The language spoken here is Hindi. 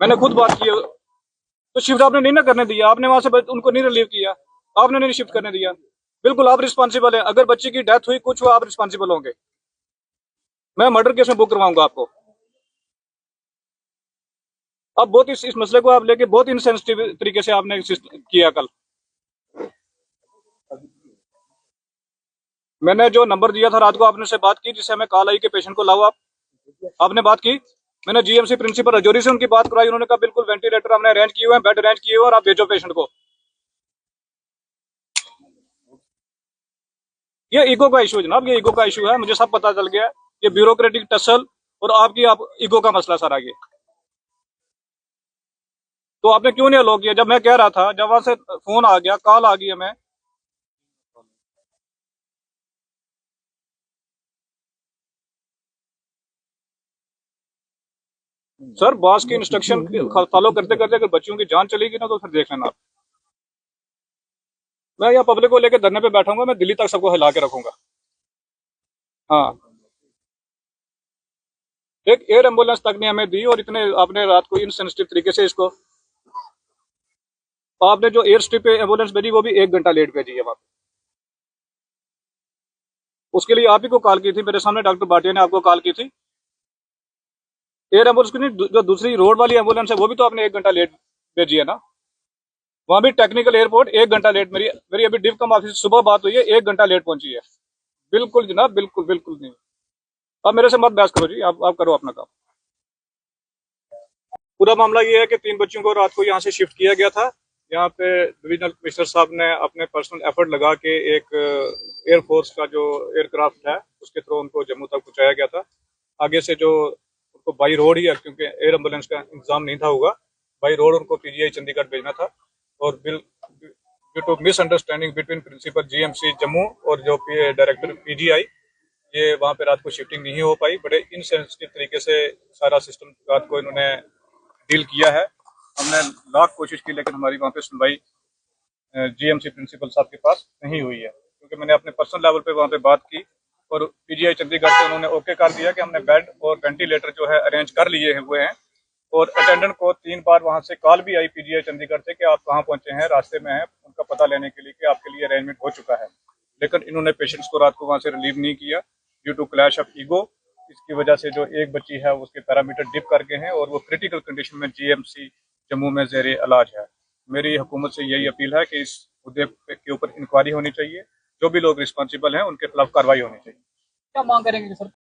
मैंने खुद बात की है, तो शिफ्ट आपने नहीं ना करने दिया, आपने वहां से उनको नहीं रिलीव किया, आपने नहीं शिफ्ट करने दिया। बिल्कुल आप रिस्पॉन्सिबल है, अगर बच्चे की डेथ हुई कुछ हुआ आप रिस्पॉन्सिबल होंगे। मैं मर्डर केस में बुक करवाऊंगा आपको। अब बहुत इस मसले को आप लेके बहुत इनसेंसिटिव तरीके से आपने किया कल। मैंने जो नंबर दिया था रात को, आपने से बात की जिससे हमें कॉल आई कि पेशेंट को लाओ आप, आपने बात की। मैंने जीएमसी प्रिंसिपल रजौरी से उनकी बात कराई, उन्होंने कहा बिल्कुल वेंटिलेटर हमने अरेंज किए हुए हैं, बेड अरेंज किए हुए हैं और आप भेजो पेशेंट को। ये ईगो का इशू है जनाब, ये ईगो का इशू है, मुझे सब पता चल गया। ये ब्यूरोक्रेटिक टसल और आपकी आप ईगो का मसला सारा ये। तो आपने क्यों नहीं अलाउ किया जब मैं कह रहा था, जब वहां से फोन आ गया, कॉल आ गई हमें। सर बॉस की इंस्ट्रक्शन फॉलो करते करते अगर बच्चों की जान चलेगी ना तो फिर देख लेना आप। मैं यहाँ पब्लिक को लेकर धरने पे बैठाऊंगा, मैं दिल्ली तक सबको हिला के रखूंगा। हाँ, एक एयर एम्बुलेंस तक ने हमें दी और इतने आपने रात को इनसेंसिटिव तरीके से इसको, आपने जो एयर स्ट्रिप पे एम्बुलेंस भेजी वो भी 1 घंटा लेट भेजी है वहां पे। उसके लिए आप ही को कॉल की थी, मेरे सामने डॉक्टर भाटिया ने आपको कॉल की थी। एयर एम्बुलेंस की नहीं, जो दूसरी रोड वाली एम्बुलेंस है वो भी तो आपने 1 घंटा लेट भेजी है ना। वहां भी टेक्निकल एयरपोर्ट 1 घंटा लेट, मेरी मेरी अभी डिव कम ऑफिस सुबह बात हुई है, 1 घंटा लेट पहुंची है। बिल्कुल जनाब, बिल्कुल बिल्कुल नहीं। अब मेरे से मत बहस करो जी, आप करो अपना काम। पूरा मामला ये है कि 3 बच्चों को रात को यहाँ से शिफ्ट किया गया था। यहाँ पे डिविजनल कमिश्नर साहब ने अपने पर्सनल एफर्ट लगा के एक एयरफोर्स का जो एयरक्राफ्ट है उसके थ्रू उनको जम्मू तक पहुंचाया गया था। आगे से जो उनको बाई रोड ही है, क्योंकि एयर एम्बुलेंस का इंतजाम नहीं था हुआ, बाई रोड उनको पीजीआई चंडीगढ़ भेजना था। और due to misunderstanding between principal GMC Jammu और जो डायरेक्टर पीजीआई, ये वहाँ पे रात को शिफ्टिंग नहीं हो पाई। बड़े इनसेंसिटिव तरीके से सारा सिस्टम रात को इन्होंने डील किया है। हमने लाख कोशिश की लेकिन हमारी वहाँ पे सुनवाई जीएमसी प्रिंसिपल साहब के पास नहीं हुई है, क्योंकि मैंने अपने पर्सनल लेवल पे वहाँ पे बात की और पीजीआई चंडीगढ़ से उन्होंने ओके कर दिया कि हमने बेड और वेंटिलेटर जो है अरेंज कर लिए हुए हैं। और अटेंडेंट को 3 बार वहाँ से कॉल भी आई पीजीआई चंडीगढ़ से कि आप कहाँ पहुंचे हैं, रास्ते में हैं, उनका पता लेने के लिए कि आपके लिए अरेंजमेंट हो चुका है। लेकिन इन्होंने पेशेंट्स को रात को वहाँ से रिलीव नहीं किया due to clash of ego. इसकी वजह से जो एक बच्ची है उसके पैरामीटर डिप कर गए हैं और वो क्रिटिकल कंडीशन में जीएमसी जम्मू में जेर इलाज है। मेरी हुकूमत से यही अपील है कि इस मुद्दे के ऊपर इंक्वायरी होनी चाहिए, जो भी लोग रिस्पॉन्सिबल हैं उनके खिलाफ कार्रवाई होनी चाहिए। क्या मांग करेंगे सर?